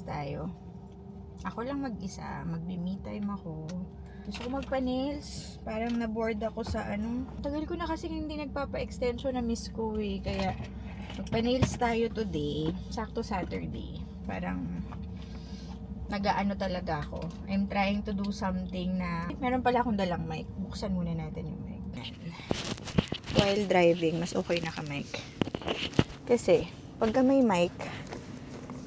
magpa-nails tayo. Ako lang mag-isa, magbe-me time ako. Gusto ko magpa-nails. Parang na-bored ako sa Tagal ko na kasi hindi nagpapa-extension na miss ko eh. Kaya magpa-nails tayo today. Sakto Saturday. Parang nag-aano talaga ako. I'm trying to do something na meron pala akong dalang mic. Buksan muna natin yung mic. While driving, mas okay naka-mic. Kasi pagka may mic,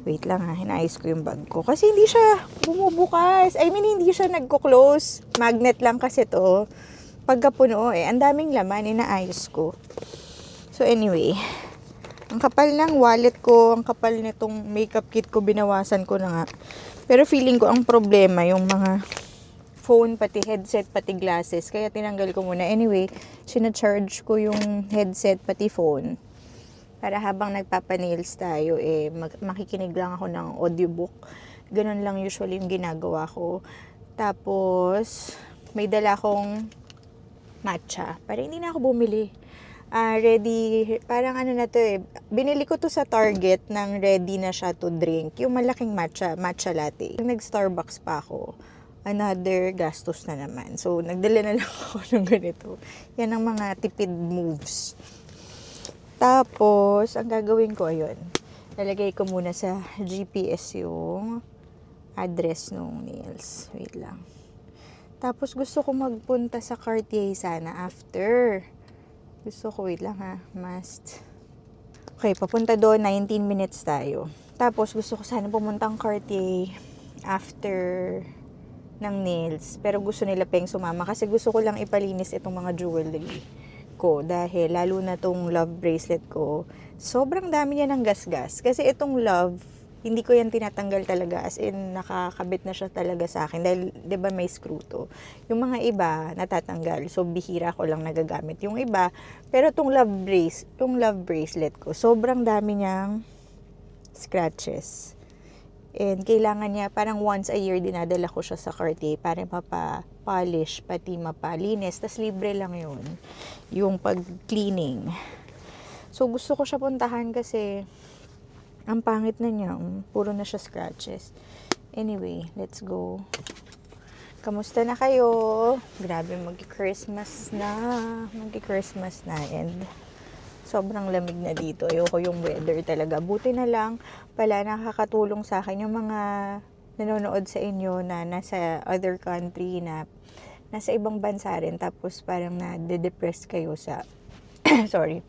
wait lang ha, hinaayos ko yung bag ko. Kasi hindi siya bumubukas. I mean, hindi siya nagko-close. Magnet lang kasi to. Pagka puno ang daming laman, inaayos ko. So anyway, ang kapal ng wallet ko, ang kapal nitong makeup kit ko, binawasan ko na nga. Pero feeling ko ang problema, yung mga phone, pati headset, pati glasses. Kaya tinanggal ko muna. Anyway, sinacharge ko yung headset, pati phone. Para habang nagpapa-nails tayo, makikinig lang ako ng audiobook. Ganun lang usually yung ginagawa ko. Tapos, may dala akong matcha. Para hindi na ako bumili. Ready, parang na to binili ko to sa Target ng ready na siya to drink. Yung malaking matcha latte. Nag-Starbucks pa ako. Another gastos na naman. So, nagdala na lang ako ng ganito. Yan ang mga tipid moves. Tapos, ang gagawin ko, ayun, lalagay ko muna sa GPS yung address ng nails. Wait lang. Tapos, gusto ko magpunta sa Cartier sana after. Gusto ko, wait lang ha, must. Okay, papunta doon, 19 minutes tayo. Tapos, gusto ko sana pumuntang Cartier after ng nails. Pero gusto nila Peng sumama kasi gusto ko lang ipalinis itong mga jewelry ko dahil lalo na tong love bracelet ko, sobrang dami niya ng gasgas. Kasi itong love, hindi ko yan tinatanggal talaga, as in nakakabit na siya talaga sa akin dahil 'di ba may screw to. Yung mga iba natatanggal, so bihira ko lang nagagamit yung iba. Pero itong love bracelet ko, sobrang dami niyang scratches. And kailangan niya, parang once a year dinadala ko siya sa Cartier para mapa-polish, pati mapalinis. Tas libre lang yun, yung pag-cleaning. So gusto ko siya puntahan kasi ang pangit na niya, puro na siya scratches. Anyway, let's go. Kamusta na kayo? Grabe, mag-Christmas na and sobrang lamig na dito. Ayoko yung weather talaga. Buti na lang pala nakakatulong sa akin yung mga nanonood sa inyo na nasa other country, na nasa ibang bansa rin, tapos parang na-depress kayo sa sorry,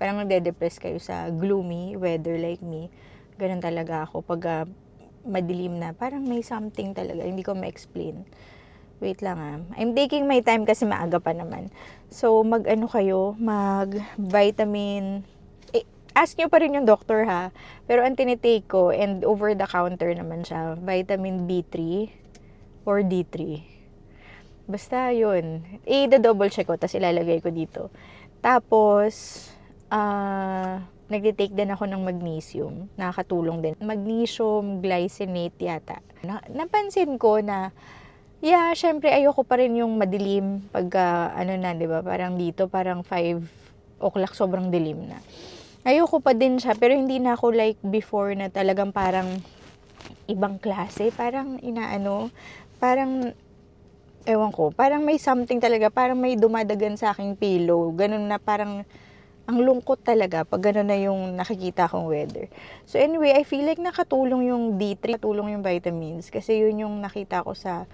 parang na-depress kayo sa gloomy weather like me. Ganun talaga ako pag madilim na, parang may something talaga, hindi ko ma-explain. Wait lang I'm taking my time kasi maaga pa naman. So, kayo, mag-vitamin. Ask nyo pa rin yung doctor ha. Pero ang tinitake ko, and over the counter naman siya, vitamin B3 or D3. Basta yun. I-double check ko, tapos ilalagay ko dito. Tapos, nagtitake din ako ng magnesium. Nakakatulong din. Magnesium glycinate yata. Napansin ko na yeah, syempre ayoko pa rin yung madilim pagka di ba? Parang dito, parang 5 o'clock sobrang dilim na. Ayoko pa din siya, pero hindi na ako like before na talagang parang ibang klase, parang parang ewan ko, parang may something talaga, parang may dumadagan sa aking pillow. Ganun na, parang ang lungkot talaga pag ganun na yung nakikita kong weather. So anyway, I feel like nakatulong yung D3, nakatulong yung vitamins kasi yun yung nakita ko sa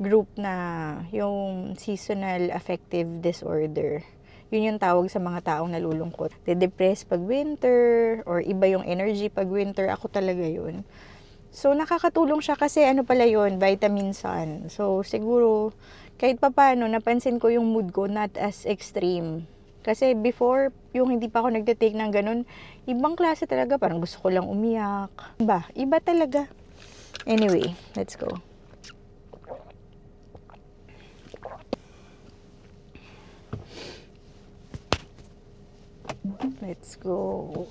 group na yung seasonal affective disorder. Yun yung tawag sa mga taong nalulungkot. De-depress pag winter, or iba yung energy pag winter. Ako talaga yun. So, nakakatulong siya kasi pala yun, vitamin sun. So, siguro, kahit papaano, napansin ko yung mood ko not as extreme. Kasi before, yung hindi pa ako nagtitake ng ganun, ibang klase talaga. Parang gusto ko lang umiyak. Iba talaga. Anyway, let's go. Let's go.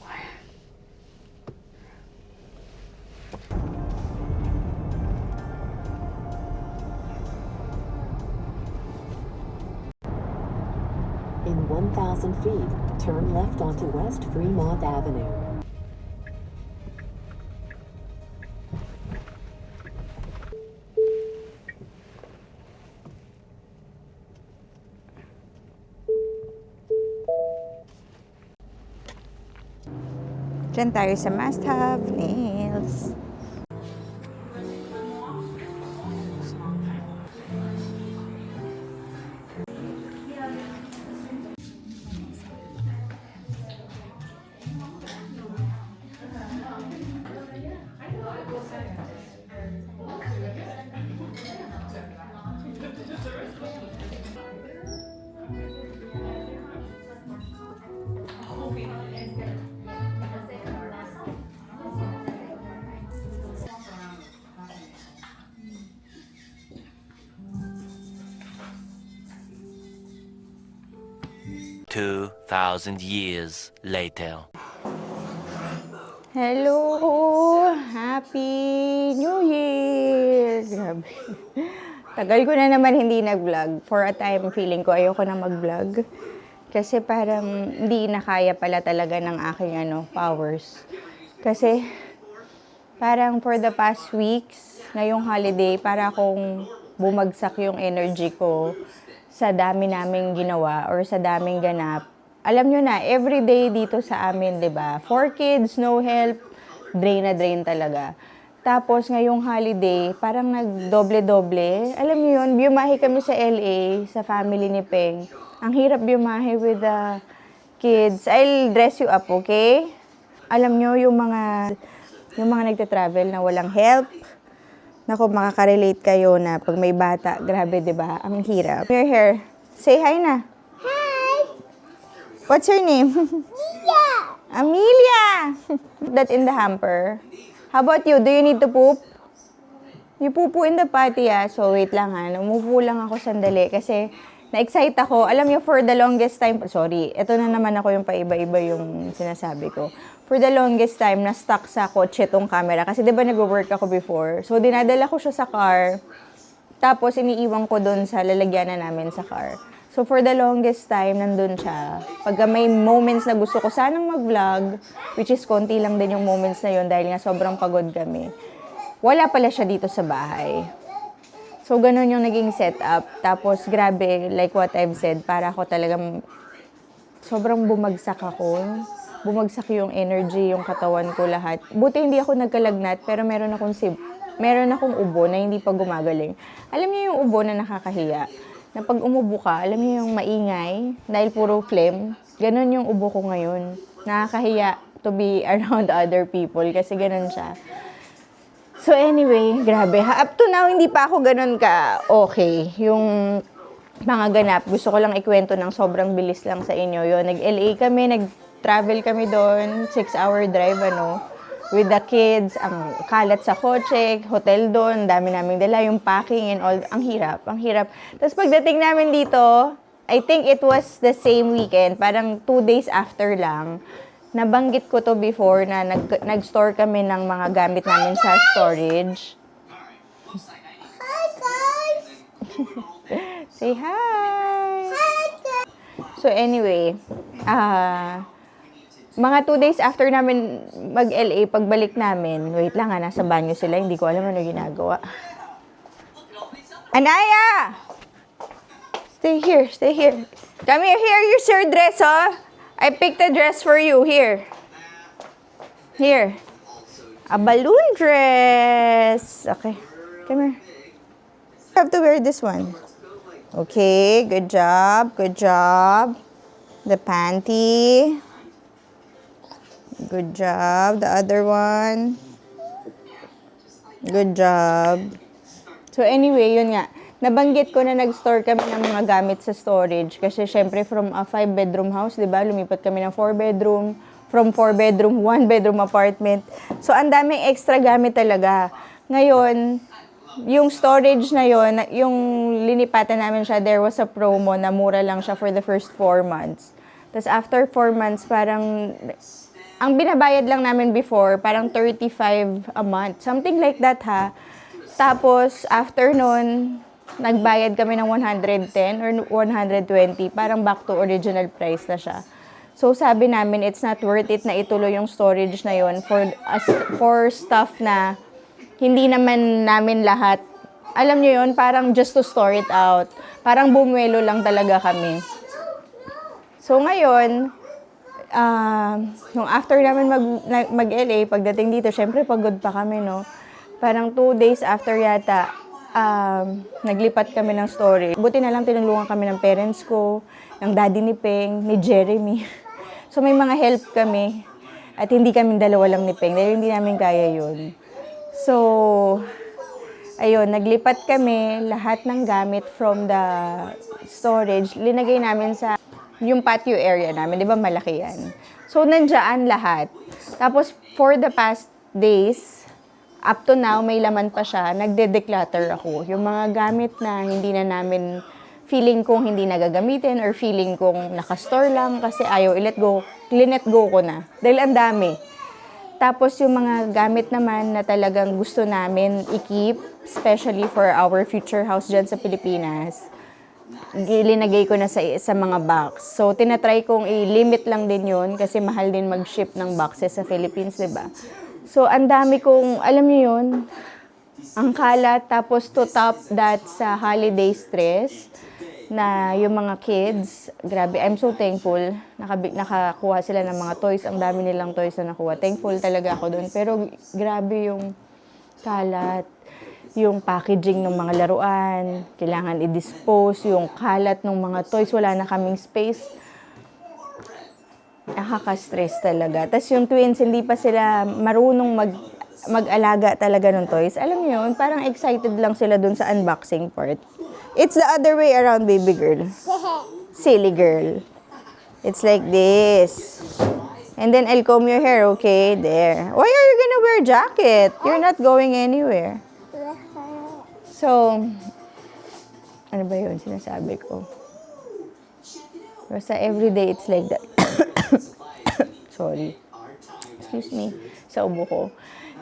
In 1,000 feet, turn left onto West Fremont Avenue. Diyan tayo sa Must Have Nails. Two thousand years later. Hello! Happy New Year! Grabe. Tagal ko na naman hindi nag-vlog. For a time, feeling ko ayoko na mag-vlog. Kasi parang hindi na kaya pala talaga ng aking powers. Kasi parang for the past weeks, ngayong holiday, para akong bumagsak yung energy ko sa dami naming ginawa or sa daming ganap. Alam nyo na, everyday dito sa amin, 'di ba? 4 kids, no help, drain na drain talaga. Tapos ngayong holiday, parang nagdoble-doble. Alam nyo yun, biumahe kami sa LA, sa family ni Peng. Ang hirap biumahe with the kids. I'll dress you up, okay? Alam nyo, yung mga nagte-travel na walang help, naku, makaka-relate kayo na pag may bata, grabe, 'di ba? Ang hirap. Your hair. Say hi na. Hi. What's your name? Amelia. Amelia. Put that in the hamper. How about you? Do you need to poop? You poo in the potty, ah. So, wait lang, ha. Umupo lang ako sandali kasi na-excite ako. Alam niyo, for the longest time, sorry, ito na naman ako yung paiba-iba yung sinasabi ko. For the longest time, na-stuck sa kotse tong camera. Kasi di ba nag-work ako before? So, dinadala ko siya sa car. Tapos, iniiwan ko dun sa lalagyanan namin sa car. So, for the longest time, nandun siya. Pagka may moments na gusto ko sanang mag-vlog, which is konti lang din yung moments na yun dahil nga sobrang pagod kami, wala pala siya dito sa bahay. So, ganun yung naging setup. Tapos, grabe, like what I've said, para ako talagang sobrang bumagsak ako. Bumagsak yung energy, yung katawan ko, lahat. Buti hindi ako nagkalagnat, pero meron akong ubo na hindi pa gumagaling. Alam niyo yung ubo na nakakahiya? Na pag umubo ka, alam niyo yung maingay, dahil puro phlegm. Ganun yung ubo ko ngayon. Nakakahiya to be around other people kasi ganun siya. So anyway, grabe. Up to now, hindi pa ako ganun ka okay. Yung mga ganap, gusto ko lang ikwento ng sobrang bilis lang sa inyo. Yun, nag-LA kami, nag-travel kami doon, 6-hour drive, with the kids, ang kalat sa kotse, hotel doon, dami naming dala, yung packing and all, ang hirap. Tapos pagdating namin dito, I think it was the same weekend, parang 2 days after lang, nabanggit ko to before na nag-store kami ng mga gamit namin sa storage. Hi, guys! Say hi! Hi, guys! So anyway, mga 2 days after namin mag-LA, pagbalik namin, wait lang, nasa banyo sila, hindi ko alam ano ginagawa. Anaya! Stay here. Come here, here's your dress, oh. I picked a dress for you, here. Here. A balloon dress. Okay, come here. You have to wear this one. Okay, good job. The panty. Good job. The other one. Good job. So anyway, yun nga. Nabanggit ko na nag-store kami ng mga gamit sa storage. Kasi syempre from a 5-bedroom house, di ba? Lumipat kami ng 4-bedroom. From 4-bedroom, 1-bedroom apartment. So ang daming extra gamit talaga. Ngayon, yung storage na yun, yung linipatan namin siya, there was a promo na mura lang siya for the first 4 months. Tapos after 4 months, parang ang binabayad lang namin before, parang 35 a month. Something like that, ha. Tapos, after nun, nagbayad kami ng 110 or 120. Parang back to original price na siya. So, sabi namin, it's not worth it na ituloy yung storage na yon for stuff na hindi naman namin lahat. Alam nyo yun, parang just to store it out. Parang bumuelo lang talaga kami. So, ngayon, Nung after namin mag-LA, pagdating dito, syempre pagod pa kami, no? Parang 2 days after yata, naglipat kami ng storage. Buti na lang tinulungan kami ng parents ko, ng daddy ni Peng, ni Jeremy. So may mga help kami. At hindi kami dalawa lang ni Peng, dahil hindi namin kaya yun. So, ayun, naglipat kami, lahat ng gamit from the storage, linagay namin sa yung patio area namin, di ba malaki yan? So, nandiyan lahat. Tapos, for the past days, up to now, may laman pa siya, nagde-declutter ako. Yung mga gamit na hindi na namin, feeling kong hindi nagagamitin or feeling kong nakastore lang kasi ayaw i-let go, linet go ko na. Dahil ang dami. Tapos yung mga gamit naman na talagang gusto namin i-keep, especially for our future house dyan sa Pilipinas, linagay ko na sa mga box. So, tinatry kong i-limit lang din yun kasi mahal din mag-ship ng boxes sa Philippines, diba? So, ang dami kong, alam niyo yun, ang kalat. Tapos, to top that sa holiday stress, na yung mga kids, grabe, I'm so thankful. Nakakuha sila ng mga toys. Ang dami nilang toys na nakuha. Thankful talaga ako doon. Pero grabe yung kalat, yung packaging ng mga laruan, kailangan i-dispose, yung kalat ng mga toys, wala na kaming space. Nakaka-stress talaga. Tapos yung twins, hindi pa sila marunong mag-alaga talaga ng toys. Alam niyo yun, parang excited lang sila dun sa unboxing part. It's the other way around, baby girl. Silly girl. It's like this. And then I'll comb your hair, okay? There. Why are you gonna wear a jacket? You're not going anywhere. So, ano ba yun sinasabi ko? Basta everyday it's like that. Sorry. Excuse me. Sa ubo ko.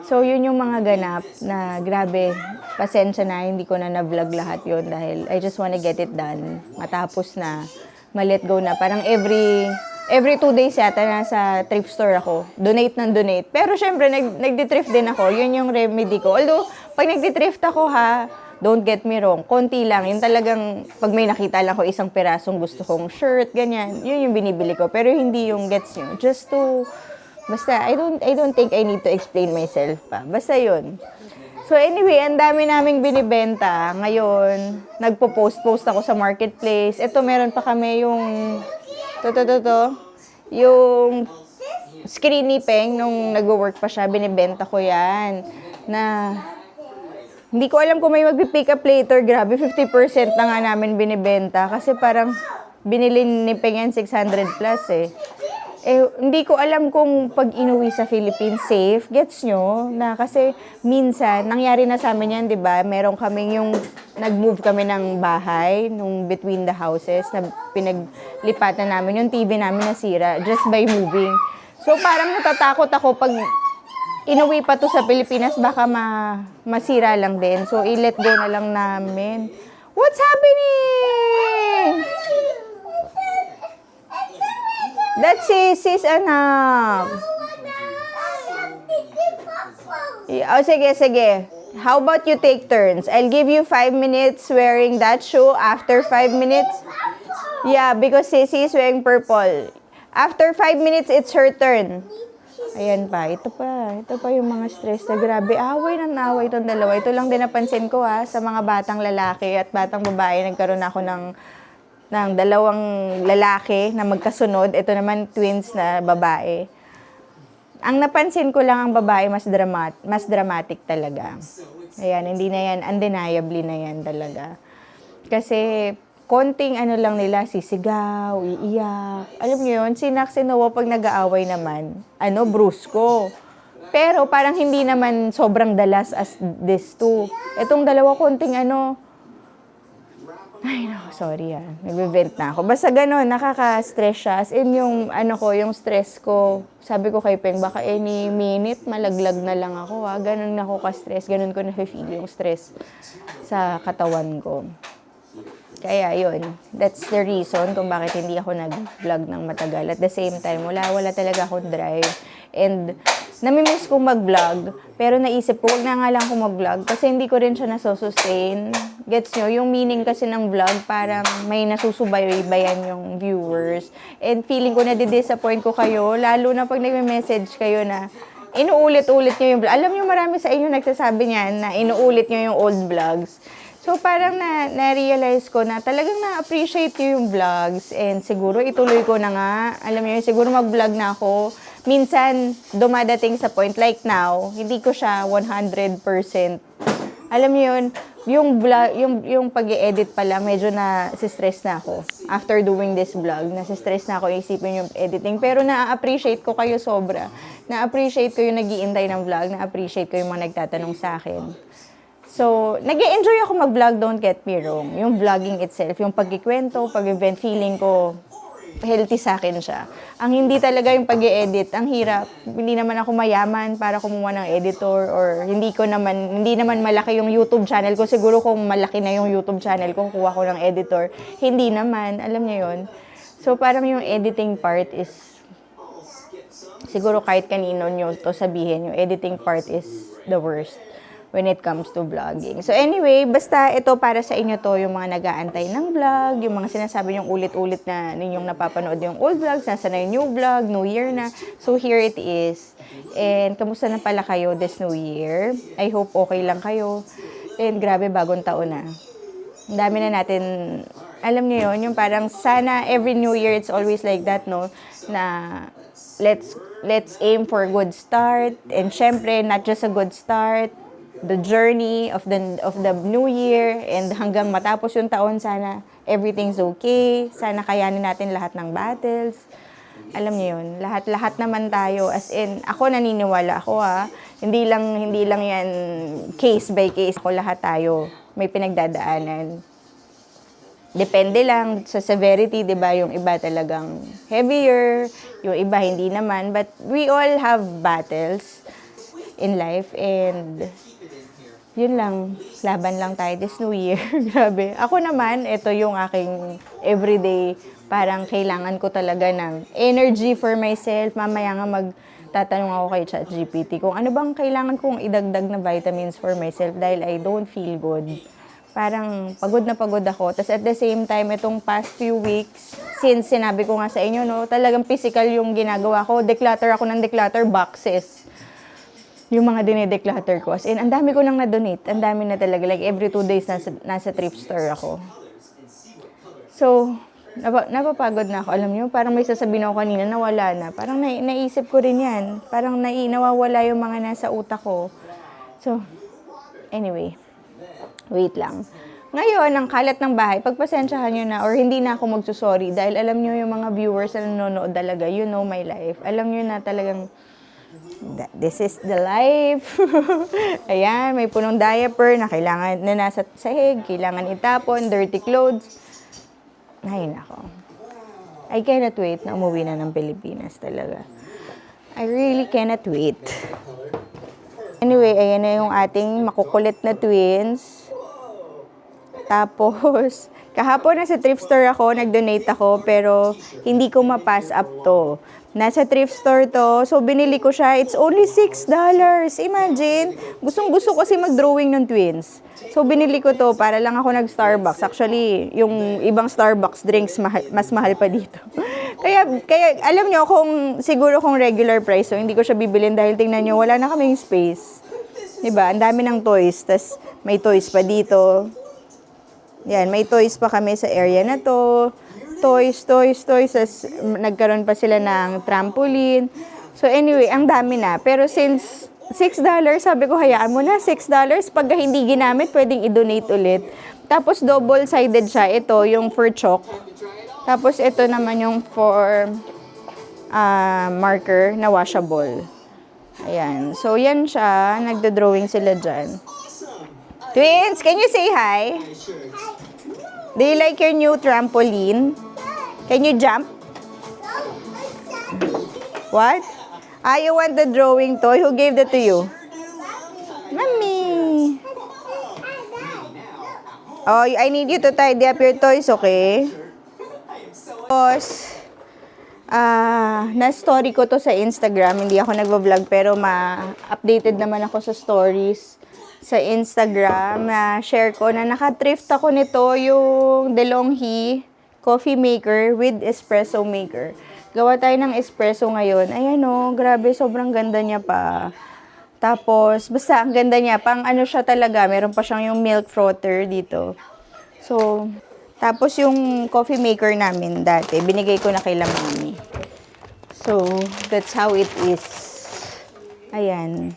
So, yun yung mga ganap na grabe, pasensya na, hindi ko na na-vlog lahat yun dahil I just wanna get it done. Matapos na, ma-let go na. Parang every 2 days yata nasa thrift store ako. Donate ng donate. Pero syempre, nagdi-thrift din ako. Yun yung remedy ko. Although, pag nagdi-thrift ako ha, don't get me wrong, konti lang. Yung talagang, pag may nakita lang ko isang pirasong gusto kong shirt, ganyan, yun yung binibili ko. Pero hindi yung gets nyo. Just to, basta, I don't think I need to explain myself pa. Basta yun. So anyway, ang dami naming binibenta. Ngayon, nagpo-post ako sa marketplace. Ito, meron pa kami yung, yung screen ni Peng, nung nag-work pa siya, binibenta ko yan. Na, hindi ko alam kung may magpipick up later. Grabe, 50% na nga namin binibenta. Kasi parang, binili ni Peng yan 600 plus eh. Hindi ko alam kung pag inuwi sa Philippines safe, gets nyo? Na kasi minsan, nangyari na sa amin yan, di ba? Meron kaming yung, nag-move kami ng bahay, nung between the houses, na pinaglipatan namin, yung TV namin nasira, just by moving. So parang natatakot ako pag inuwi pa to sa Pilipinas, baka masira lang din. So i-let go na lang namin. What's happening? That's sis, anak. Oh, sige. How about you take turns? I'll give you 5 minutes wearing that shoe. After 5 minutes, yeah, because Sissy is wearing purple. After 5 minutes, it's her turn. Ayan pa. Ito pa yung mga stress na grabe. Away ng away itong dalawa. Ito lang din napansin ko sa mga batang lalaki at batang babae. Nagkaroon ako ng dalawang lalaki na magkasunod. Ito naman twins na babae. Ang napansin ko lang ang babae mas dramatic talaga. Ayan, hindi na yan, undeniably na yan talaga. Kasi konting ano lang nila, sisigaw, iiyak. Alam niyo yun, si Nak, si Noah pag nag-aaway naman, brusko. Pero parang hindi naman sobrang dalas as this two. Itong dalawa konting ay, no, sorry nag-vent na ako. Basta gano'n, nakaka-stress siya. As in, yung stress ko, sabi ko kay Peng, baka any minute, malaglag na lang ako, Gano'n ako ka-stress, gano'n ko na-feel yung stress sa katawan ko. Kaya yun, that's the reason kung bakit hindi ako nag-vlog ng matagal. At the same time, wala talaga akong drive. And namimiss kong mag-vlog, pero naisip ko, wag na nga lang akong mag-vlog kasi hindi ko rin siya nasusustain. Gets nyo? Yung meaning kasi ng vlog, parang may nasusubaybayan yung viewers. And feeling ko na-disappoint ko kayo, lalo na pag nag-message kayo na inuulit-ulit nyo yung vlog. Alam nyo, marami sa inyo nagsasabi niyan na inuulit nyo yung old vlogs. So, parang na-realize ko na talagang na-appreciate nyo yung vlogs and siguro ituloy ko na nga. Alam nyo, siguro mag-vlog na ako. Minsan, dumadating sa point, like now, hindi ko siya 100%. Alam nyo yun, yung vlog, yung pag-i-edit pala, medyo na-stress na ako. After doing this vlog, na-stress na ako isipin yung editing. Pero na-appreciate ko kayo sobra. Na-appreciate ko yung nag-iintay ng vlog. Na-appreciate ko yung mga nagtatanong sa akin. So, nag-e-enjoy ako mag-vlog, don't get me wrong. Yung vlogging itself, yung pagkikwento, pag-event, feeling ko, healthy sa akin siya. Ang hindi talaga yung pag-e-edit, ang hirap. Hindi naman ako mayaman para kumuha ng editor or hindi naman malaki yung YouTube channel ko. Siguro kung malaki na yung YouTube channel ko, kuha ko ng editor. Hindi naman, alam niyo yun. So, parang yung editing part is, siguro kahit kanino nyo to sabihin, yung editing part is the worst when it comes to vlogging. So anyway, basta ito para sa inyo to, yung mga nag-aantay ng vlog, yung mga sinasabi yung ulit-ulit na ninyong napapanood yung old vlogs, nasa na yung new vlog, New Year na. So here it is. And kamusta na pala kayo this New Year? I hope okay lang kayo. And grabe, bagong taon na. Ang dami na natin, alam niyo yun, yung parang sana every New Year it's always like that, no? Na let's aim for a good start. And syempre, not just a good start, the journey of the new year and hanggang matapos yung taon, sana everything's okay, sana kayanin natin lahat ng battles. Alam niyo yun, lahat naman tayo, as in, ako naniniwala ako hindi lang yan case by case, ako lahat tayo may pinagdadaanan. Depende lang sa severity, 'di ba? Yung iba talagang heavier, yung iba hindi naman, but we all have battles in life and yun lang, laban lang tayo this New Year. Grabe. Ako naman, ito yung aking everyday, parang kailangan ko talaga ng energy for myself. Mamaya nga magtatanong ako kay ChatGPT kung ano bang kailangan kong idagdag na vitamins for myself dahil I don't feel good. Parang pagod na pagod ako. Tapos at the same time, itong past few weeks, since sinabi ko nga sa inyo, no, talagang physical yung ginagawa ko. Declutter ako ng declutter boxes. Yung mga dinideclutter ko. As in, ang dami ko nang na-donate. Ang dami na talaga. Like, every 2 days nasa thrift store ako. So, napapagod na ako. Alam niyo, parang may sasabihin ako kanina na wala na. Parang naisip ko rin yan. Parang nawawala yung mga nasa utak ko. So, anyway. Wait lang. Ngayon, ang kalat ng bahay, pagpasensyahan nyo na or hindi na ako magsusorry dahil alam nyo yung mga viewers na nanonood talaga, you know my life. Alam nyo na talagang this is the life. Ayan, may punong diaper na kailangan na nasa sahig, kailangan itapon, dirty clothes. Ay, nako. I cannot wait na umuwi na ng Pilipinas talaga. I really cannot wait. Anyway, ayan na yung ating makukulit na twins. Tapos, kahapon nasa thrift store ako, nag-donate ako, pero hindi ko ma-pass up to. Nasa thrift store to, so binili ko siya. It's only $6. Imagine, gustong-gusto kasi mag-drawing ng twins. So binili ko to para lang ako nag-Starbucks. Actually, yung ibang Starbucks drinks mas mahal pa dito. kaya alam nyo, siguro kung regular price, so hindi ko siya bibilin dahil tingnan nyo, wala na kaming space. Diba? Ang dami ng toys, tas may toys pa dito. Yan, may toys pa kami sa area na to. Toys. As nagkaroon pa sila ng trampoline. So anyway, ang dami na. Pero since $6, sabi ko, hayaan mo na, $6. Pag hindi ginamit, pwedeng i-donate ulit. Tapos double-sided siya. Ito, yung for chalk. Tapos ito naman yung for marker na washable. Ayan. So yan siya. Nagda-drawing sila dyan. Twins, can you say hi? Do you like your new trampoline? Can you jump? What? You want the drawing toy? Who gave that to you? Mommy. Oh, I need you to tidy up your toys, okay? Tapos, na-story ko to sa Instagram. Hindi ako nagvo-vlog, pero updated naman ako sa stories sa Instagram. Share ko na naka-thrift ako nito, yung DeLonghi coffee maker with espresso maker. Gawa tayo ng espresso ngayon. Ayan o, grabe, sobrang ganda niya pa. Tapos, basta ang ganda niya. Pang ano siya talaga, meron pa siyang yung milk frother dito. So, tapos yung coffee maker namin dati, binigay ko na kay Mami. So, that's how it is. Ayan.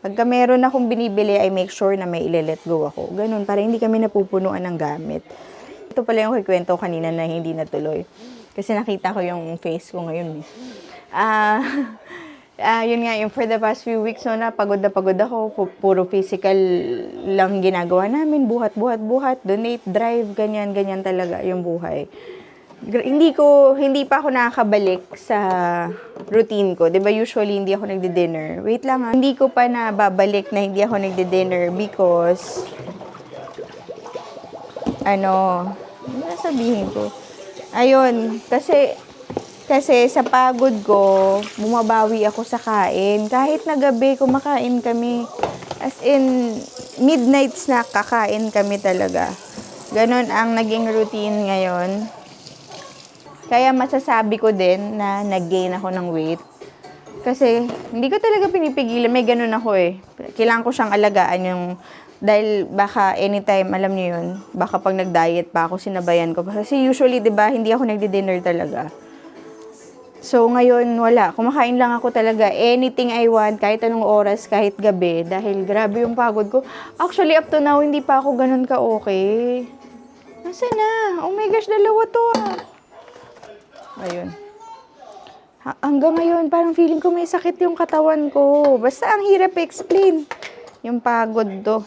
Pagka meron akong binibili, I make sure na may ile-let go ako. Ganun, para hindi kami napupunuan ng gamit. Ito pala yung kikwento kanina na hindi natuloy. Kasi nakita ko yung face ko ngayon. Yun nga, yung for the past few weeks, no, na pagod ako. Puro physical lang ginagawa namin. Buhat, donate, drive, ganyan talaga yung buhay. Hindi pa ako nakakabalik sa routine ko. 'Di ba usually hindi ako nagdi-dinner. Wait lang ha. Hindi ko pa nababalik na hindi ako nagdi-dinner because ano sabihin ko? Ayun, kasi sa pagod ko, bumabawi ako sa kain. Kahit na gabi, kumakain kami. As in, midnight snack, kakain kami talaga. Ganon ang naging routine ngayon. Kaya masasabi ko din na nag-gain ako ng weight. Kasi hindi ko talaga pinipigilan. May ganun ako eh. Kailangan ko siyang alagaan yung... Dahil baka anytime, alam niyo yun, baka pag nag-diet pa ako, sinabayan ko. Kasi usually, di ba, hindi ako nagdi-dinner talaga. So ngayon, wala. Kumakain lang ako talaga. Anything I want, kahit anong oras, kahit gabi. Dahil grabe yung pagod ko. Actually, up to now, hindi pa ako ganun ka-okay. Nasaan na? Oh my gosh, dalawa to ah. Ayun. Hanggang ngayon, parang feeling ko may sakit yung katawan ko. Basta ang hirap i-explain. Yung pagod to.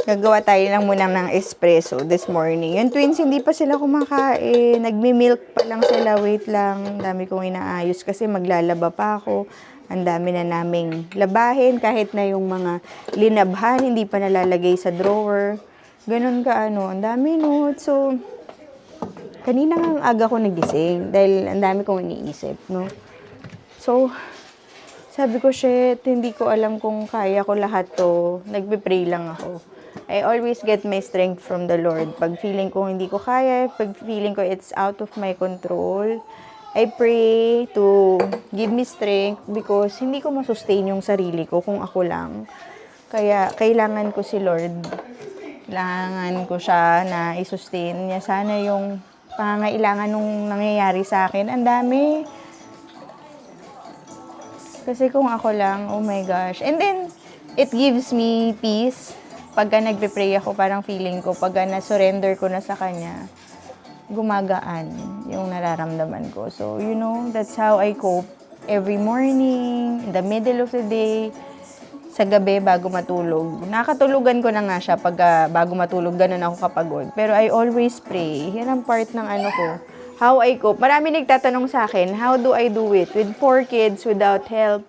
Gagawa tayo lang muna ng espresso this morning. Yung twins, hindi pa sila kumakain. Nagmi-milk pa lang sila. Wait lang. Dami kong inaayos kasi maglalaba pa ako. Ang dami na naming labahin. Kahit na yung mga linabhan, hindi pa nalalagay sa drawer. Ganun ka ano. Ang dami no. So, kanina nga ang aga ko nagising dahil ang dami kong iniisip, no? So, sabi ko, shit, hindi ko alam kung kaya ko lahat to. Nagpe-pray lang ako. I always get my strength from the Lord. Pag feeling ko hindi ko kaya, pag feeling ko it's out of my control, I pray to give me strength because hindi ko masustain yung sarili ko kung ako lang. Kaya, kailangan ko si Lord. Kailangan ko siya na i-sustain niya. Sana yung pangangailangan nung nangyayari sa akin. Ang dami. Kasi kung ako lang, oh my gosh. And then, it gives me peace. Pagka nagpe-pray ako, parang feeling ko, pagka na-surrender ko na sa Kanya, gumagaan yung nararamdaman ko. So, you know, that's how I cope every morning, in the middle of the day, sa gabi bago matulog. Nakatulugan ko na nga siya pag bago matulog, ganun ako kapagod. Pero I always pray. Yan ang part ng ano ko. How I cope. Marami nagtatanong sa akin, how do I do it? With 4 kids, without help.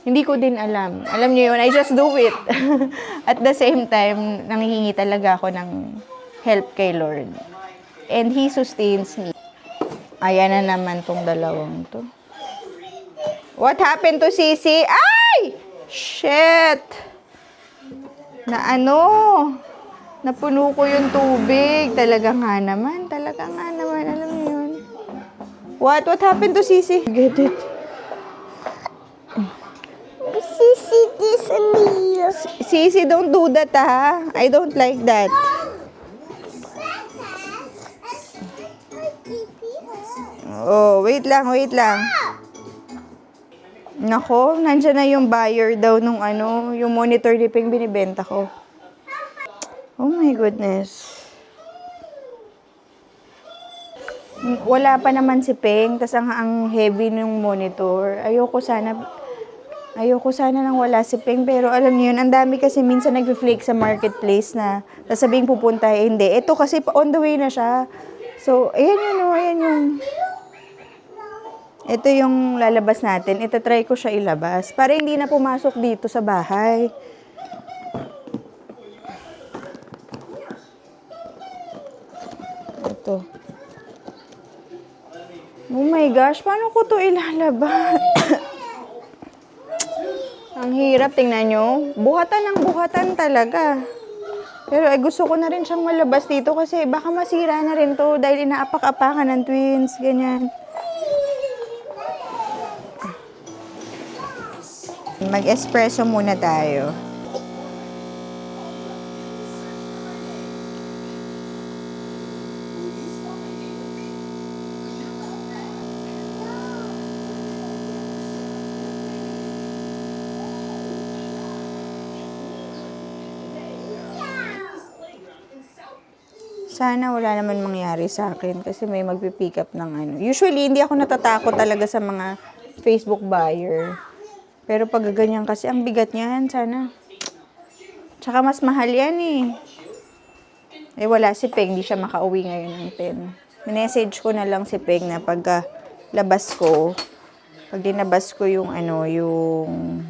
Hindi ko din alam. Alam niyo yun, I just do it. At the same time, nanghihingi talaga ako ng help kay Lord. And He sustains me. Ayan na naman tong dalawang to. What happened to Sisi? Ay! Shit! Na ano? Napuno ko yung tubig. Talaga nga naman. Alam niyo yun. What happened to Sisi? Get it. Sisi disappear. Sisi, don't do that, ha? I don't like that. Oh, wait lang. Nako, nandyan na yung buyer daw nung ano, yung monitor ni Peng binibenta ko. Oh my goodness. Wala pa naman si Peng, tas ang heavy ng monitor. Ayoko sana nang wala si Peng, pero alam niyo yun, ang dami kasi minsan nag-flake sa marketplace na sasabing pupunta, hindi. Ito kasi on the way na siya. So, ayan yun. Ito yung lalabas natin. Itatry ko siya ilabas para hindi na pumasok dito sa bahay. To. Oh my gosh, paano ko to ilalaba? Ang hirap, tingnan nyo. Buhatan ng buhatan talaga. Pero gusto ko na rin siyang malabas dito kasi baka masira na rin to dahil inaapak-apakan ng twins, ganyan. Mag-espresso muna tayo. Sana wala naman mangyari sa akin kasi may magpipick up ng ano. Usually, hindi ako natatakot talaga sa mga Facebook buyer. Pero pag ganyan kasi, ang bigat niyan, sana. Tsaka mas mahal yan eh. Eh wala si Peng, hindi siya makauwi ngayon ng 10. Minessage ko na lang si Peng na pagka labas ko, pag dinabas ko yung ano, yung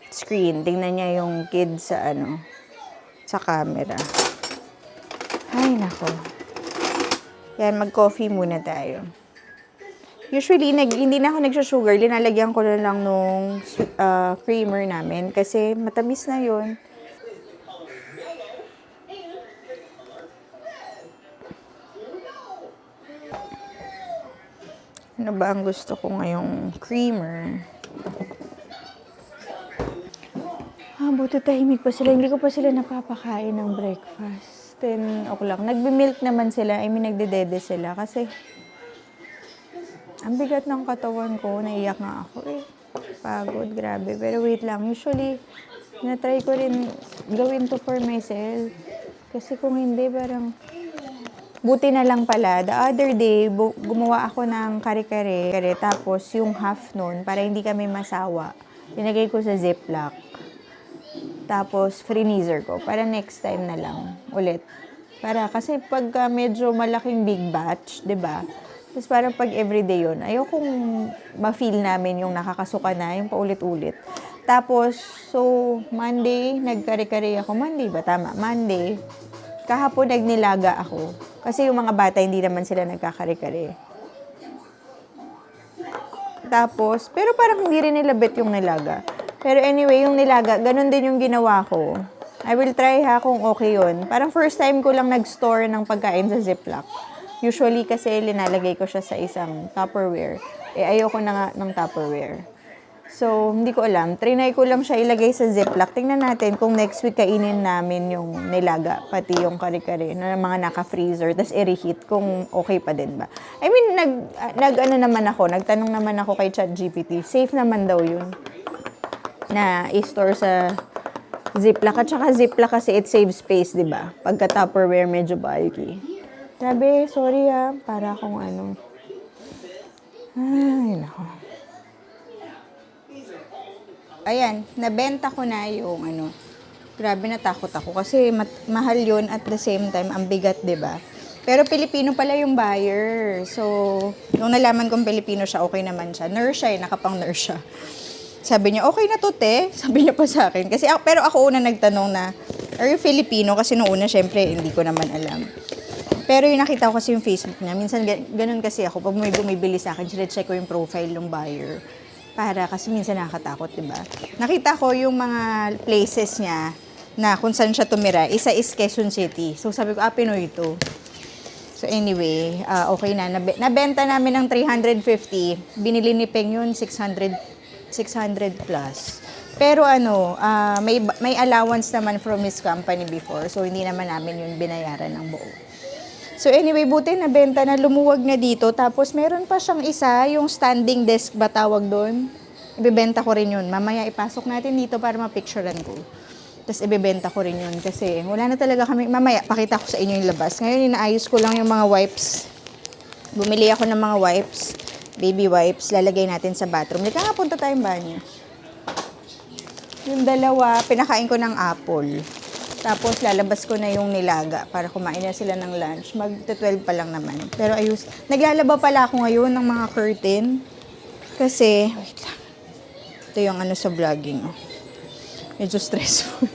screen, tingnan niya yung kid sa ano, sa camera. Ay, nako. Yan, mag-coffee muna tayo. Usually, hindi na ako nagsusugar. Linalagyan ko na lang nung creamer namin kasi matamis na yun. Ano ba ang gusto ko ngayong creamer? Buti tahimik pa sila. Hindi ko pa sila napapakain ng breakfast. 10 o'clock. Nagbi-milk naman sila. I mean, nagdedede sila. Kasi, ang bigat ng katawan ko. Naiyak nga ako eh. Pagod, grabe. Pero wait lang. Usually, na-try ko rin gawin to for myself. Kasi kung hindi, parang buti na lang pala. The other day, gumawa ako ng kare-kare. Tapos, yung half nun, para hindi kami masawa, pinagay ko sa Ziploc. Tapos, freezer ko. Para next time na lang. Ulit. Para, kasi pag medyo malaking big batch, 'di ba? Tapos parang pag everyday yun, ayokong ma-feel namin yung nakakasuka na, yung paulit-ulit. Tapos, so, Monday, nagkare-kare ako. Monday ba? Tama. Monday. Kahapon, nagnilaga ako. Kasi yung mga bata, hindi naman sila nagkakare-kare. Tapos, pero parang hindi rin nila bet yung nilaga. Pero anyway, yung nilaga, ganun din yung ginawa ko. I will try ha kung okay yun. Parang first time ko lang nag-store ng pagkain sa Ziploc. Usually kasi linalagay ko siya sa isang Tupperware. Eh ayoko na nga ng Tupperware. So, hindi ko alam. Trinay ko lang siya ilagay sa Ziploc. Tingnan natin kung next week kainin namin yung nilaga, pati yung kare-kare na mga naka-freezer, tas i-reheat kung okay pa din ba. I mean, nagtanong naman ako kay ChatGPT. Safe naman daw yun na i-store sa Ziploc. At saka Ziploc kasi it saves space, di ba? Pagka Tupperware, medyo bulky. Grabe, sorry para akong ano. Ay, nako. Ayan, nabenta ko na yung ano. Grabe, natakot ako kasi mahal yun at the same time, ang bigat, di ba? Pero Pilipino pala yung buyer. So, nung nalaman kong Pilipino siya, okay naman siya. Nurse siya, nakapang-nurse siya. Sabi niya, okay na to, te. Sabi niya pa sa akin. Kasi, pero ako una nagtanong na, are you Filipino? Kasi nung una, syempre, hindi ko naman alam. Pero yung nakita ko kasi yung Facebook niya, minsan ganun kasi ako, pag may bumibili sa akin, check ko yung profile ng buyer. Para, kasi minsan nakakatakot, diba? Nakita ko yung mga places niya na kung saan siya tumira. Isa is Quezon City. So, sabi ko, Pinoy ito. So, anyway, okay na. Nabenta namin ng 350. Binili ni Peng yun, 600 plus. Pero may allowance naman from his company before. So, hindi naman namin yun binayaran ng buo. So, anyway, buti nabenta na, lumuwag na dito. Tapos, meron pa siyang isa, yung standing desk ba tawag doon? Ibebenta ko rin yun. Mamaya, ipasok natin dito para mapicturean ko. Tapos, ibebenta ko rin yun. Kasi, wala na talaga kami. Mamaya, pakita ko sa inyo yung labas. Ngayon, inaayos ko lang yung mga wipes. Bumili ako ng mga wipes. Baby wipes, lalagay natin sa bathroom. Lika nga, punta tayong banyo. Yung dalawa, pinakain ko ng apple. Tapos, lalabas ko na yung nilaga para kumain na sila ng lunch. Mag-12 pa lang naman. Pero ayos. Naglalaba pala ako ngayon ng mga curtain. Kasi, wait lang. Ito yung sa vlogging. Medyo stressful.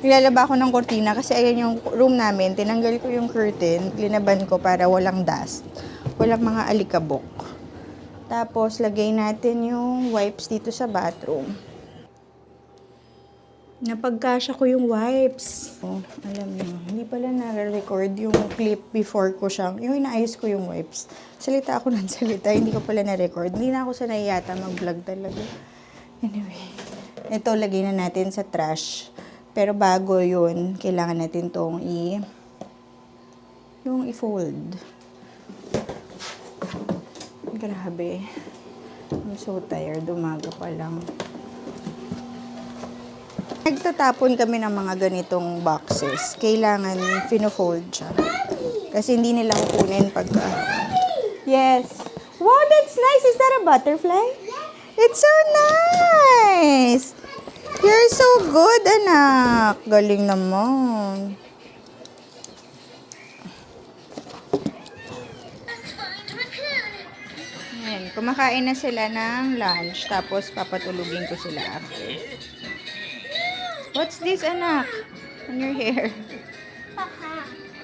Nilalaba ako ng kortina kasi ayan yung room namin. Tinanggal ko yung curtain, linaban ko para walang dust. Walang mga alikabok. Tapos, lagay natin yung wipes dito sa bathroom. Napagkasya ko yung wipes. Oh, alam niyo, hindi pala na-record yung clip before ko siya. Yung inaayos ko yung wipes. Salita ako ng salita, hindi ko pala na-record. Hindi na ako sanay yata mag-vlog talaga. Anyway, ito lagay na natin sa trash. Pero bago yun, kailangan natin tong yung i-fold. Grabe. I'm so tired. Umaga pa lang. Nagtatapon kami ng mga ganitong boxes. Kailangan fino-fold siya. Kasi hindi nila kukunin pagka... Yes. Wow, that's nice. Is that a butterfly? It's so nice. You're so good, anak. Galing naman. Ayan, kumakain na sila ng lunch. Tapos papatulugin ko sila after. What's this, anak? On your hair.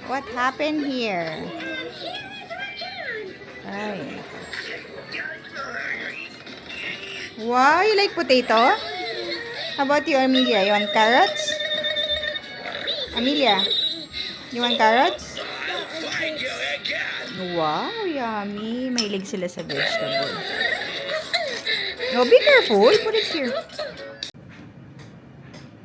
What happened here? Ay. Wow, you like potato? How about you, Amelia? You want carrots? Amelia, you want carrots? Wow, yummy. Mahilig sila sa vegetable. No, be careful. Put it here.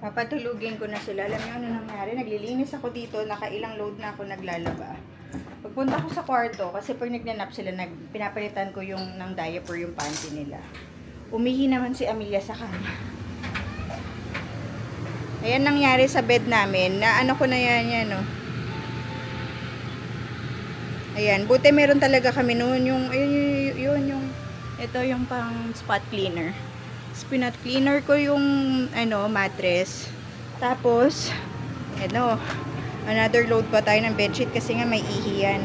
Papatulugin ko na sila. Alam niyo ano nangyari? Naglilinis ako dito. Nakailang load na ako naglalaba. Pagpunta ko sa kwarto, kasi pag nagnanap sila, pinapalitan ko yung ng diaper yung panty nila. Umihi naman si Amelia sa kanya. Ayan nangyari sa bed namin. Na ano ko na yan, no? Ayan. Buti meron talaga kami noon yung, yun yung, ito yung pang spot cleaner. Spot cleaner ko yung, mattress. Tapos, another load pa tayo ng bedsheet kasi nga may ihi yan.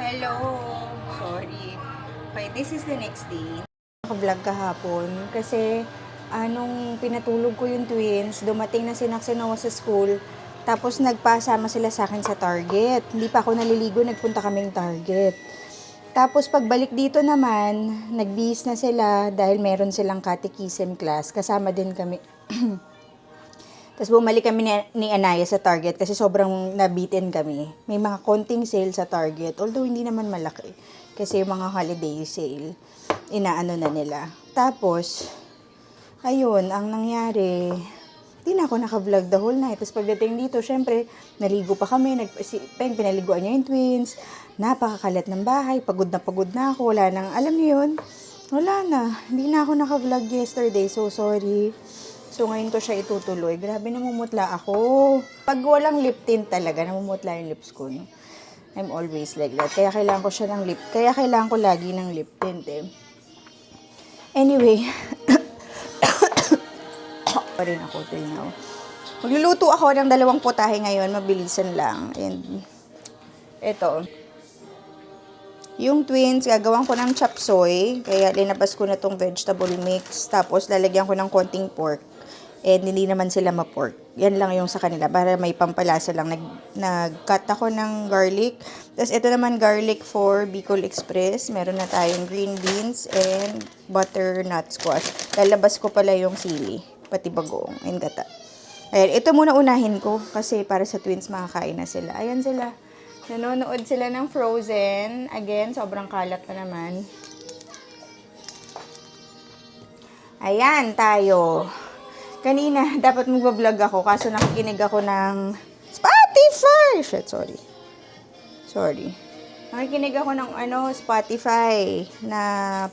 Hello. Sorry. Okay, this is the next day. Naka-vlog kahapon kasi anong pinatulog ko yung twins, dumating na si Naksinawa sa school, tapos nagpasama sila sa akin sa Target. Hindi pa ako naliligo, nagpunta kaming Target. Tapos pagbalik dito naman, nagbihis na sila dahil meron silang catechism class. Kasama din kami. Tapos bumalik kami ni Anaya sa Target kasi sobrang nabitin kami. May mga konting sale sa Target, although hindi naman malaki. Kasi yung mga holiday sale, inaano na nila. Tapos, ayun, ang nangyari, hindi na ako naka-vlog the whole night. Tapos pagdating dito, syempre, naligo pa kami. Pinaliguan niya yung twins. Napakakalat ng bahay. Pagod na ako. Wala nang, alam niyo yun? Wala na. Hindi na ako naka-vlog yesterday. So, sorry. So, ngayon ko siya itutuloy. Grabe, namumutla ako. Pag walang lip tint talaga, namumutla yung lips ko. No? I'm always like that. Kaya kailangan ko siya ng lip. Kaya kailangan ko lagi ng lip tint eh. Anyway, pa rin ako till now. Magluluto ako ng 2 putahe ngayon, mabilisan lang. And ito, yung twins, gagawin ko ng chop suey, kaya linabas ko na tong vegetable mix, tapos lalagyan ko ng konting pork. And hindi naman sila ma-pork. Yan lang yung sa kanila, para may pampalasa lang. Nag-cut ako ng garlic. Tapos ito naman garlic for Bicol Express. Meron na tayong green beans and butternut squash. Lalabas ko pala yung sili, pati bagoong and gata. Ayan, ito muna unahin ko kasi para sa twins makakain na sila. Ayan sila. Nanonood sila ng Frozen. Again, sobrang kalat na naman. Ayan tayo. Kanina, dapat mag-vlog ako kaso nakikinig ako ng Spotify. Shit, sorry. Nakikinig ako ng Spotify na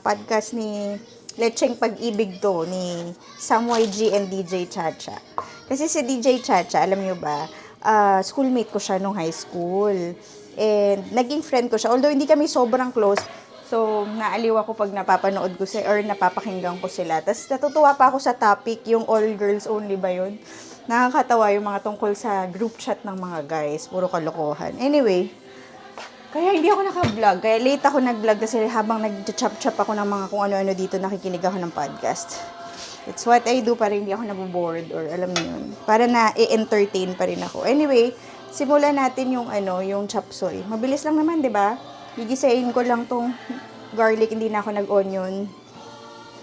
podcast ni Lecheng Pag-ibig to ni Sam YG and DJ Chacha. Kasi si DJ Chacha, alam nyo ba, schoolmate ko siya nung high school. And naging friend ko siya. Although hindi kami sobrang close. So, naaliw ako pag napapanood ko sila or napapakinggan ko sila. Tapos natutuwa pa ako sa topic, yung all girls only ba yun? Nakakatawa yung mga tungkol sa group chat ng mga guys. Puro kalokohan. Anyway, kaya hindi ako naka-vlog. Kaya late ako nag-vlog kasi habang nag-chop-chop ako ng mga kung ano-ano dito, nakikinig ako ng podcast. It's what I do para hindi ako naboboard or alam mo yun. Para na-entertain pa rin ako. Anyway, simulan natin yung yung chop suey. Mabilis lang naman, 'di ba? Gigisahin ko lang tong garlic, hindi na ako nag-onion.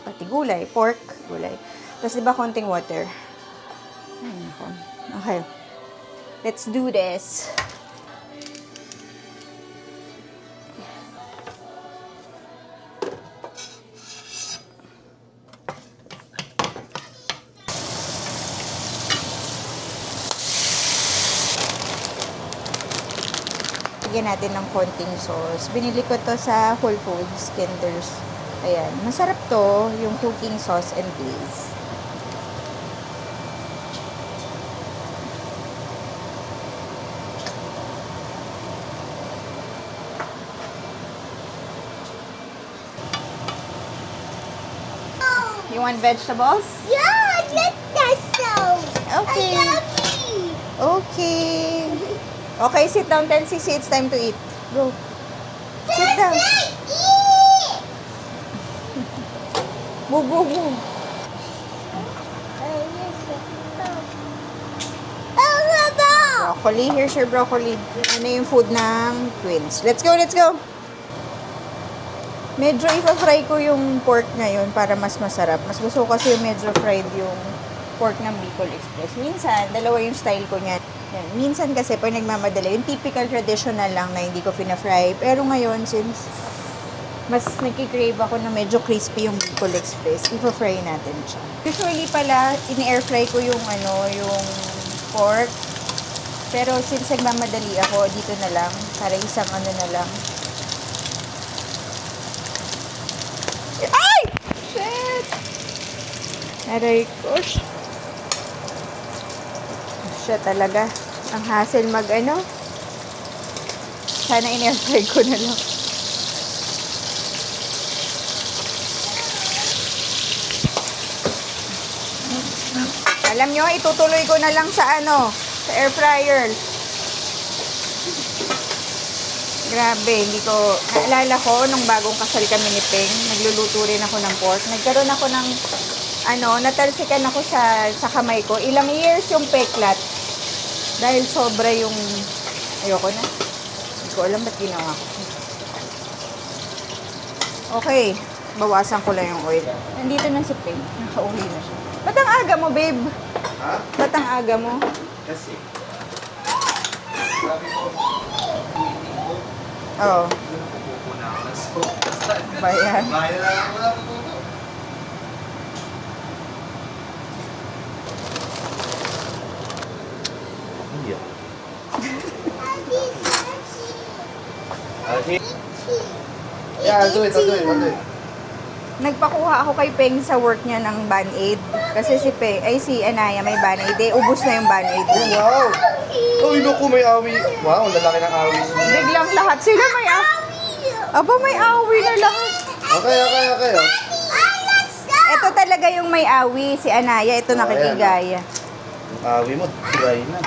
Pati gulay, pork, gulay. Tapos 'di ba konting water. Ay, nako. Okay. Let's do this. Lagyan natin ng konting sauce. Binili ko to sa Whole Foods, Kinder's. Ayan. Masarap to, yung cooking sauce and glaze. You want vegetables? Yeah, let that sound. Okay. I love you. Okay. Okay, sit down, Tensisi. It's time to eat. Go. Sit down. Eat. Move, move, move. Broccoli. Here's your broccoli. Ano yung food ng twins. Let's go, let's go. Medyo ipa-fry ko yung pork ngayon para mas masarap. Mas gusto ko kasi yung medyo fried yung pork ng Bicol Express. Minsan, dalawa yung style ko niyan. Yan. Minsan kasi pag nagmamadala, yung typical traditional lang na hindi ko pina-fry. Pero ngayon, since mas nagkikrave ako na medyo crispy yung Bicol Express, ipa-fry natin siya. Usually pala, ini-airfry ko yung yung pork. Pero since nagmamadali ako, dito na lang. Para isang na lang. Ay! Shit! Aray ko. Siya talaga. Ang hassle Sana in-airfry ko na lang. Alam nyo, itutuloy ko na lang sa sa air fryer. Grabe, hindi ko, naalala ko, nung bagong kasal kami ni Peng, nagluluto rin ako ng pork. Nagkaroon ako ng, natalsikan ako sa kamay ko. Ilang years yung peklat. Dahil sobra yung, ayoko na. Hindi ko alam ba't ginawa ko. Okay, bawasan ko lang yung oil. Nandito na si Peng, nakauwi na siya. Ba't ang aga mo, babe? Ha? Ba't ang aga mo? Kasi, sabi ko, Oo. pupupo na ako ng soap. Bayan. Bahay na lang ako na pupupo. Hindi ah. Yeah, I'll do it. Nagpakuha ako kay Peng sa work niya ng Band-Aid. Kasi si Anaya may Band-Aid. Ubus na yung Band-Aid. Wow! Oh, naku, may awi. Wow, ang lalaki ng awi. Biglang lahat sila may Aba, may awi na lahat. Okay. Oh. Ito talaga yung may awi, si Anaya. Ito nakikigaya. Yung awi mo, dry na.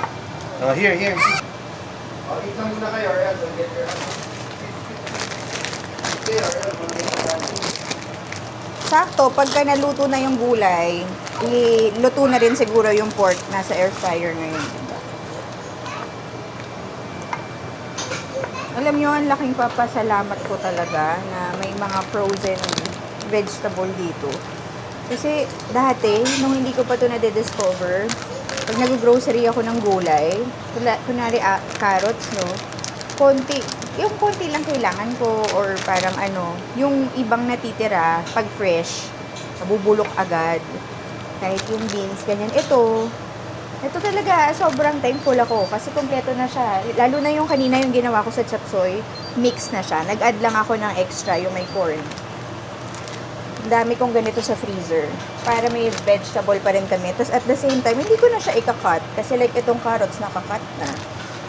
Here. Oh, eat na muna kayo. Ayan, so get your... Sakto, pagka naluto na yung gulay, iluto na rin siguro yung pork nasa air fryer ngayon. Diba? Alam nyo, ang laking papasalamat ko talaga na may mga frozen vegetable dito. Kasi dati, nung hindi ko pa ito na-discover, pag nag-grocery ako ng gulay, kunwari carrots, no? Yung konti lang kailangan ko or parang yung ibang natitira, pag fresh, nabubulok agad. Kahit yung beans, ganyan. Ito talaga, sobrang thankful ako kasi kompleto na siya. Lalo na yung kanina yung ginawa ko sa chapsoy, mix na siya. Nag-add lang ako ng extra, yung may corn. Dami kong ganito sa freezer para may vegetable pa rin kami. Tapos at the same time, hindi ko na siya ika-cut kasi like itong carrots naka-cut na.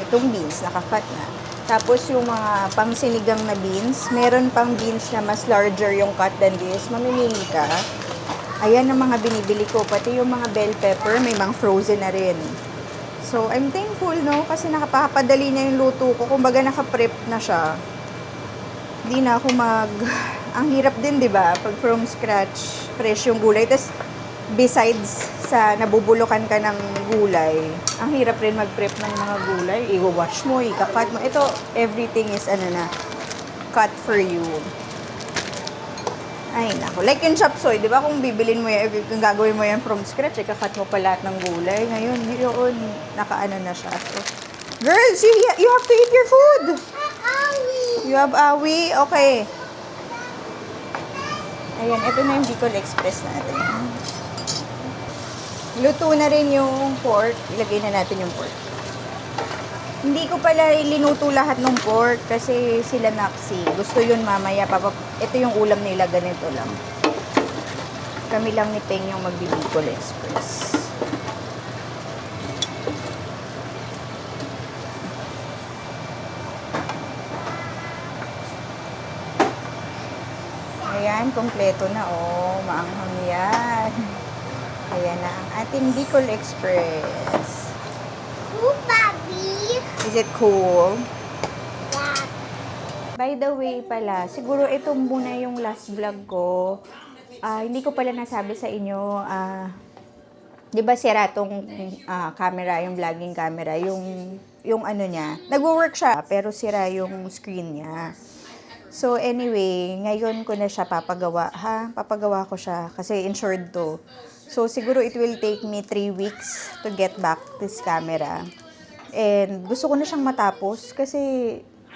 Itong beans naka-cut na. Tapos yung mga pangsinigang na beans, meron pang beans na mas larger yung cut than this. Mamimili ka. Ayan ang mga binibili ko. Pati yung mga bell pepper, may mga frozen na rin. So, I'm thankful, no? Kasi nakapapadali na yung luto ko. Kumbaga naka-prep na siya. Hindi na ako ang hirap din, di ba? Pag from scratch, fresh yung gulay. Tapos, besides sa nabubulukan ka ng gulay, ang hirap rin mag-prep ng mga gulay. I-wash mo, ika-cut mo. Ito, everything is cut for you. Ay, nako. Like in chop suey, di ba? Kung bibilin mo yan, kung gagawin mo yan from scratch, ika-cut mo pa lahat ng gulay. Ngayon, yun, nakaano na siya. So, girls, you have to eat your food. You have awi? Okay. Ayan, ito na yung Bicol Express natin. Luto na rin yung pork. Ilagay na natin yung pork. Hindi ko pala ilinuto lahat ng pork kasi sila Naksi. Gusto yun mamaya. Ito yung ulam nila, ganito lang. Kami lang ni Peng yung magbi-Bicol Express. Ayan, kompleto na. Oh, maanghang yan. Ayan na ang ating Bicol Express. Ooh, Bobby. Is it cool? Yeah. By the way pala, siguro ito muna yung last vlog ko. Hindi ko pala nasabi sa inyo, di ba sira tong camera, yung vlogging camera, yung ano niya, nagwo-work siya, pero sira yung screen niya. So anyway, ngayon ko na siya papagawa, papagawa ko siya, kasi insured to. So siguro it will take me 3 weeks to get back this camera. And gusto ko na siyang matapos kasi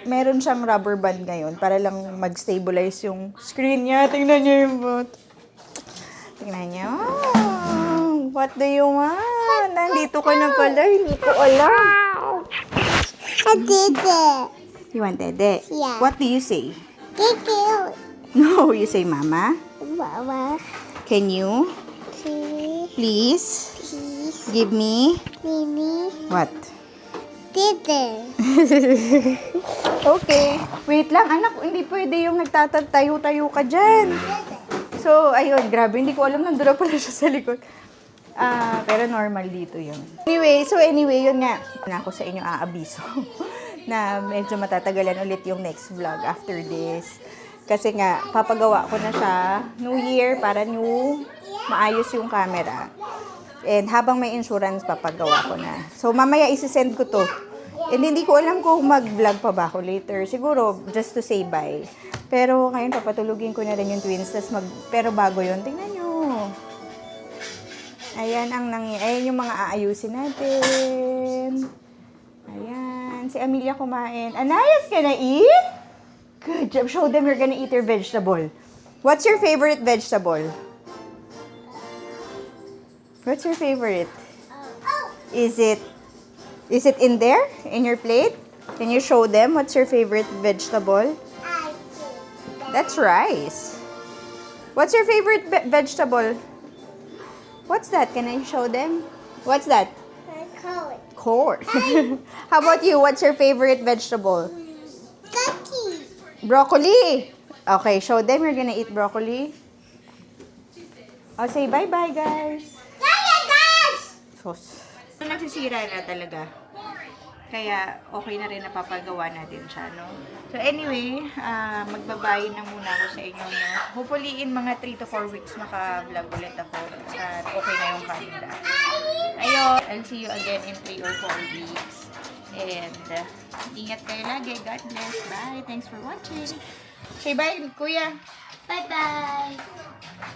meron siyang rubber band ngayon para lang mag-stabilize yung screen niya. Tingnan niyo yung bot. Tingnan niyo. What do you want? Nandito ka na pala. Hindi ko alam. I did it. You want dede? Yeah. What do you say? Did it. No, you say mama. Mama, Can you please, please please, give me Mimi, what? did it. Okay. Wait lang, anak. Hindi pwede yung nagtatayo-tayo ka dyan. So, ayun. Grabe. Hindi ko alam. Nandun na pala siya sa likod. Pero normal dito yun. Anyway, yun nga. Na ako sa inyo aabiso. Na medyo matatagalan ulit yung next vlog after this. Kasi nga, papagawa ko na siya. New Year, para maayos yung camera. And habang may insurance, papagawa ko na. So, mamaya isi-send ko to. And hindi ko alam kung mag-vlog pa ba ako later. Siguro, just to say bye. Pero ngayon, papatulugin ko na rin yung twins. Pero bago yun, tingnan nyo. Ayan ayan yung mga aayusin natin. Ayan. Si Amelia kumain. Anayas, can I eat? Good job. Show them you're gonna eat your vegetable. What's your favorite vegetable? What's your favorite? Is it in there? In your plate? Can you show them what's your favorite vegetable? That's rice. What's your favorite vegetable? What's that? Can I show them? What's that? Corn. How about you? What's your favorite vegetable? Cookie. Broccoli. Okay, show them you're gonna eat broccoli. I'll say bye-bye, guys. Sos. Nagsisira na talaga. Kaya okay na rin napapagawa natin siya, no? So anyway, magbabayin na muna ako sa inyo, no? Hopefully in mga 3 to 4 weeks maka-vlog ulit ako at okay na yung camera. Ayun, I'll see you again in 3 or 4 weeks. And ingat kayo lagi. God bless. Bye. Thanks for watching. Say bye, kuya. Bye-bye.